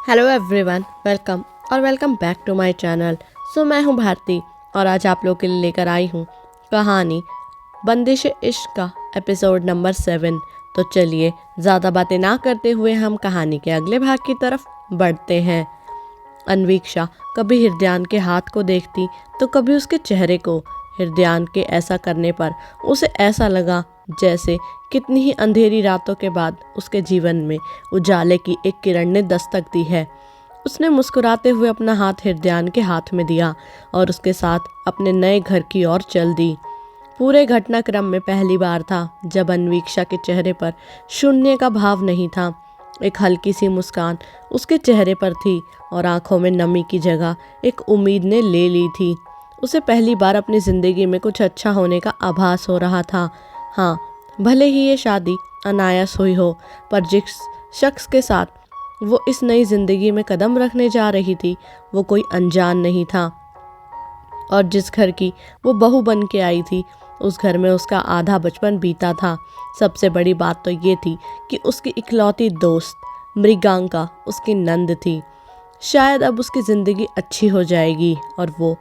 Hello everyone, welcome back to my channel. मैं हूं भारती और आज आप लोग के लिए लेकर आई हूं कहानी बंदिश इश्क का एपिसोड नंबर 7। तो चलिए ज़्यादा बातें ना करते हुए हम कहानी के अगले भाग की तरफ बढ़ते हैं। अन्वीक्षा कभी हृदयान के हाथ को देखती तो कभी उसके चेहरे को। हृदयान के ऐसा करने पर उसे ऐसा लगा जैसे कितनी ही अंधेरी रातों के बाद उसके जीवन में उजाले की एक किरण ने दस्तक दी है। उसने मुस्कुराते हुए अपना हाथ हृदयान के हाथ में दिया और उसके साथ अपने नए घर की ओर चल दी। पूरे घटनाक्रम में पहली बार था जब अन्वीक्षा के चेहरे पर शून्य का भाव नहीं था। एक हल्की सी मुस्कान उसके चेहरे पर थी और आंखों में नमी की जगह एक उम्मीद ने ले ली थी। उसे पहली बार अपनी ज़िंदगी में कुछ अच्छा होने का आभास हो रहा था। हाँ, भले ही ये शादी अनायास हुई हो, पर जिस शख्स के साथ वो इस नई ज़िंदगी में कदम रखने जा रही थी वो कोई अनजान नहीं था। और जिस घर की वो बहू बन के आई थी उस घर में उसका आधा बचपन बीता था। सबसे बड़ी बात तो ये थी कि उसकी इकलौती दोस्त मृगांका उसकी नंद थी। शायद अब उसकी ज़िंदगी अच्छी हो जाएगी और वो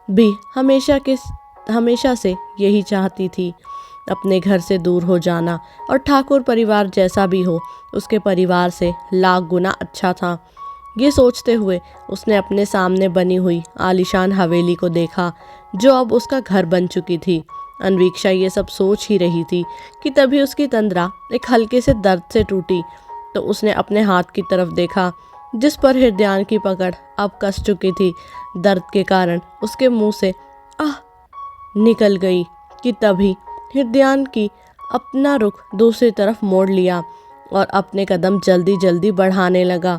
भी हमेशा से यही चाहती थी, अपने घर से दूर हो जाना। और ठाकुर परिवार जैसा भी हो, उसके परिवार से लाख गुना अच्छा था। ये सोचते हुए उसने अपने सामने बनी हुई आलीशान हवेली को देखा जो अब उसका घर बन चुकी थी। अन्वीक्षा ये सब सोच ही रही थी कि तभी उसकी तंद्रा एक हल्के से दर्द से टूटी। तो उसने अपने हाथ की तरफ देखा जिस पर हृदयान की पकड़ अब कस चुकी थी। दर्द के कारण उसके मुंह से आह निकल गई कि तभी हृदयान की अपना रुख दूसरी तरफ मोड़ लिया और अपने कदम जल्दी जल्दी बढ़ाने लगा।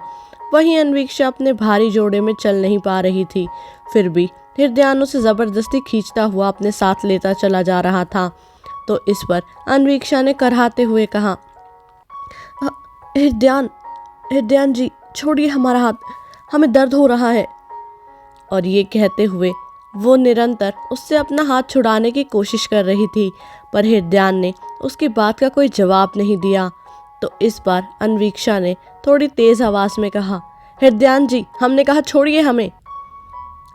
वहीं अन्वीक्षा अपने भारी जोड़े में चल नहीं पा रही थी, फिर भी हृदयान उसे ज़बरदस्ती खींचता हुआ अपने साथ लेता चला जा रहा था। तो इस पर अन्वीक्षा ने कराहते हुए कहा, हृदयान हृदयान जी, छोड़िए हमारा हाथ, हमें दर्द हो रहा है। और ये कहते हुए वो निरंतर उससे अपना हाथ छुड़ाने की कोशिश कर रही थी, पर हृदयान ने उसकी बात का कोई जवाब नहीं दिया। तो इस बार अन्वीक्षा ने थोड़ी तेज आवाज में कहा, हृदयान जी, हमने कहा छोड़िए हमें।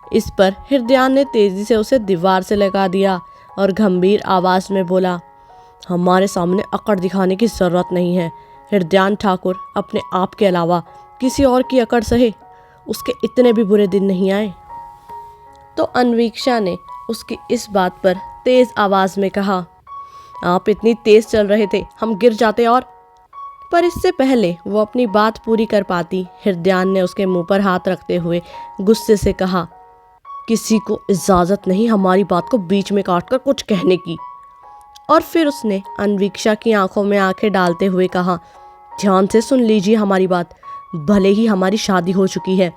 इस पर हृदयान ने तेजी से उसे दीवार से लगा दिया और गंभीर आवाज में बोला, हमारे सामने अकड़ दिखाने की जरूरत नहीं है। हृदयान ठाकुर अपने आप के अलावा किसी और की अकड़ सहे, उसके इतने भी बुरे दिन नहीं आए। तो अन्वीक्षा ने उसकी इस बात पर तेज आवाज में कहा, आप इतनी तेज चल रहे थे, हम गिर जाते और। पर इससे पहले वो अपनी बात पूरी कर पाती, हृदयान ने उसके मुंह पर हाथ रखते हुए गुस्से से कहा, किसी को इजाजत नहीं हमारी बात को बीच में काटकर कुछ कहने की। और फिर उसने अन्वीक्षा की आंखों में आंखें डालते हुए कहा, ध्यान से सुन लीजिए हमारी बात। भले ही हमारी शादी हो चुकी है,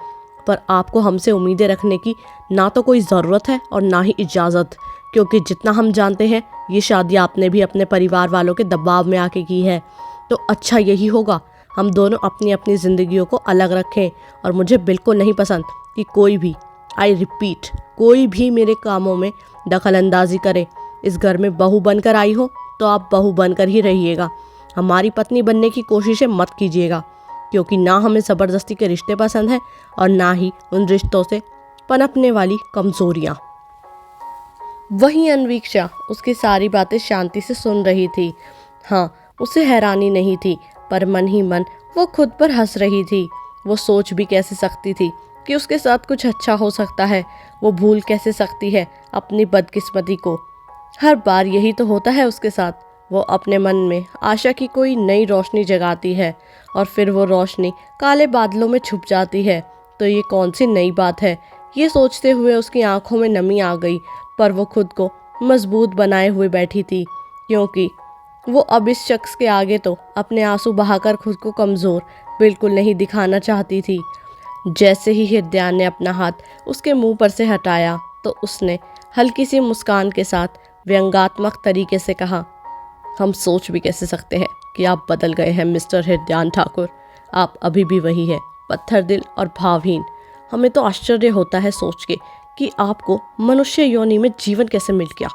पर आपको हमसे उम्मीदें रखने की ना तो कोई ज़रूरत है और ना ही इजाज़त, क्योंकि जितना हम जानते हैं ये शादी आपने भी अपने परिवार वालों के दबाव में आके की है। तो अच्छा यही होगा हम दोनों अपनी अपनी ज़िंदगियों को अलग रखें। और मुझे बिल्कुल नहीं पसंद कि कोई भी, आई रिपीट, कोई भी मेरे कामों में दखल अंदाजी करे। इस घर में बहू बनकर आई हो तो आप बहू बनकर ही रहिएगा, हमारी पत्नी बनने की कोशिशें मत कीजिएगा, क्योंकि ना हमें ज़बरदस्ती के रिश्ते पसंद हैं और ना ही उन रिश्तों से पनपने वाली कमज़ोरियाँ। वहीं अन्वीक्षा उसकी सारी बातें शांति से सुन रही थी। हाँ, उसे हैरानी नहीं थी, पर मन ही मन वो खुद पर हंस रही थी। वो सोच भी कैसे सकती थी कि उसके साथ कुछ अच्छा हो सकता है। वो भूल कैसे सकती है अपनी बदकिस्मती को। हर बार यही तो होता है उसके साथ। वो अपने मन में आशा की कोई नई रोशनी जगाती है और फिर वो रोशनी काले बादलों में छुप जाती है। तो ये कौन सी नई बात है? ये सोचते हुए उसकी आंखों में नमी आ गई, पर वो खुद को मजबूत बनाए हुए बैठी थी, क्योंकि वो अब इस शख्स के आगे तो अपने आंसू बहाकर खुद को कमज़ोर बिल्कुल नहीं दिखाना चाहती थी। जैसे ही हृदयान ने अपना हाथ उसके मुंह पर से हटाया तो उसने हल्की सी मुस्कान के साथ व्यंग्यात्मक तरीके से कहा, हम सोच भी कैसे सकते हैं कि आप बदल गए हैं मिस्टर हृदयान ठाकुर। आप अभी भी वही है, पत्थर दिल और भावहीन। हमें तो आश्चर्य होता है सोच के कि आपको मनुष्य योनि में जीवन कैसे मिल गया।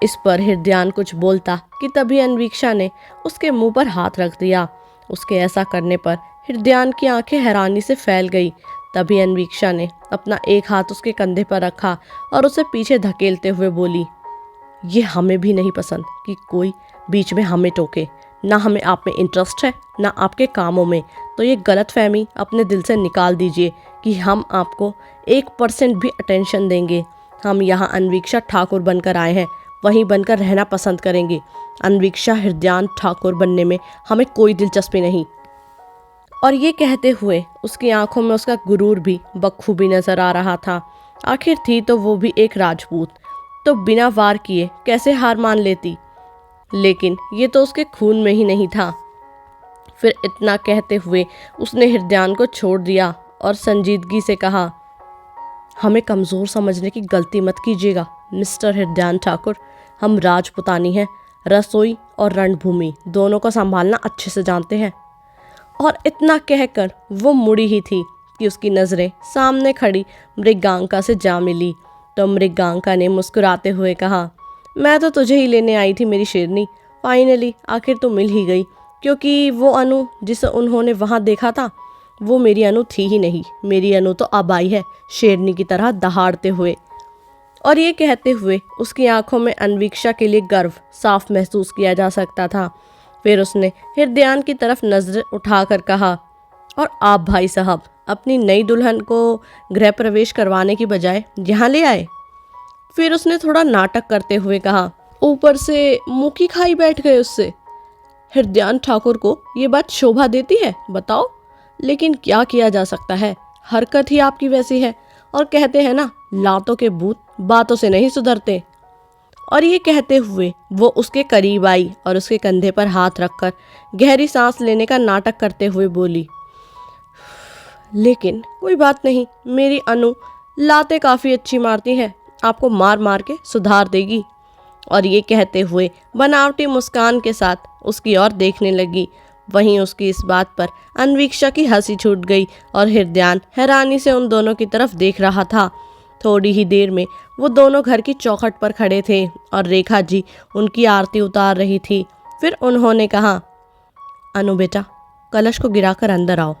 इस पर हृदयान कुछ बोलता कि तभी अन्वीक्षा ने उसके मुंह पर हाथ रख दिया उसके ऐसा करने पर हृदयान की आंखें हैरानी से फैल गई। तभी अन्वीक्षा ने अपना एक हाथ उसके कंधे पर रखा और उसे पीछे धकेलते हुए बोली, ये हमें भी नहीं पसंद कि कोई बीच में हमें टोके। ना हमें आप में इंटरेस्ट है ना आपके कामों में, तो ये गलतफहमी अपने दिल से निकाल दीजिए कि हम आपको 1% भी अटेंशन देंगे। हम यहाँ अन्वीक्षा ठाकुर बनकर आए हैं, वहीं बनकर रहना पसंद करेंगे। अन्वीक्षा हृदयान ठाकुर बनने में हमें कोई दिलचस्पी नहीं। और ये कहते हुए उसकी आंखों में उसका गुरूर भी बखूबी नजर आ रहा था। आखिर थी तो वो भी एक राजपूत, तो बिना वार किए कैसे हार मान लेती। लेकिन ये तो उसके खून में ही नहीं था। फिर इतना कहते हुए उसने हृदयान को छोड़ दिया और संजीदगी से कहा, हमें कमज़ोर समझने की गलती मत कीजिएगा मिस्टर हृदयान ठाकुर। हम राजपुतानी हैं, रसोई और रणभूमि दोनों को संभालना अच्छे से जानते हैं। और इतना कहकर वो मुड़ी ही थी कि उसकी नज़रें सामने खड़ी मृगांका से जा मिली। तो मृगांका ने मुस्कुराते हुए कहा, मैं तो तुझे ही लेने आई थी मेरी शेरनी। फाइनली आखिर तो मिल ही गई, क्योंकि वो अनु जिसे उन्होंने वहाँ देखा था वो मेरी अनु थी ही नहीं। मेरी अनु तो अब आई है शेरनी की तरह दहाड़ते हुए। और ये कहते हुए उसकी आंखों में अन्वीक्षा के लिए गर्व साफ महसूस किया जा सकता था। फिर उसने हृदयान की तरफ नजर उठाकर कहा, और आप भाई साहब अपनी नई दुल्हन को गृह प्रवेश करवाने की बजाय यहाँ ले आए। फिर उसने थोड़ा नाटक करते हुए कहा, ऊपर से मुँह की खाई बैठ गए उससे। हृदयान ठाकुर को ये बात शोभा देती है बताओ? लेकिन क्या किया जा सकता है, हरकत ही आपकी वैसी है। और कहते हैं ना, लातों के भूत बातों से नहीं सुधरते। और ये कहते हुए वो उसके करीब आई और उसके कंधे पर हाथ रखकर गहरी सांस लेने का नाटक करते हुए बोली, लेकिन कोई बात नहीं, मेरी अनु लातें काफ़ी अच्छी मारती है, आपको मार मार के सुधार देगी। और ये कहते हुए बनावटी मुस्कान के साथ उसकी ओर देखने लगी। वहीं उसकी इस बात पर अन्वीक्षा की हंसी छूट गई और हृदयान हैरानी से उन दोनों की तरफ देख रहा था। थोड़ी ही देर में वो दोनों घर की चौखट पर खड़े थे और रेखा जी उनकी आरती उतार रही थी। फिर उन्होंने कहा, अनु बेटा, कलश को गिराकर अंदर आओ।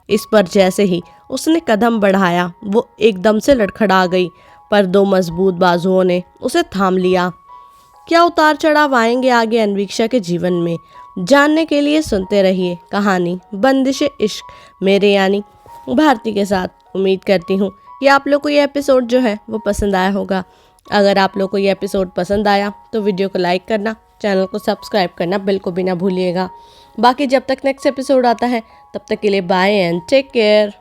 इस पर जैसे ही उसने कदम बढ़ाया वो एकदम से लड़खड़ा गई, पर दो मजबूत बाजुओं ने उसे थाम लिया। क्या उतार चढ़ाव आएंगे आगे अन्वीक्षा के जीवन में, जानने के लिए सुनते रहिए कहानी बंदिश इश्क मेरे यानी भारती के साथ। उम्मीद करती हूँ कि आप लोग को ये एपिसोड जो है वो पसंद आया होगा। अगर आप लोग को ये एपिसोड पसंद आया तो वीडियो को लाइक करना, चैनल को सब्सक्राइब करना बिल्कुल भी ना भूलिएगा। बाकी जब तक नेक्स्ट एपिसोड आता है तब तक के लिए बाय एंड टेक केयर।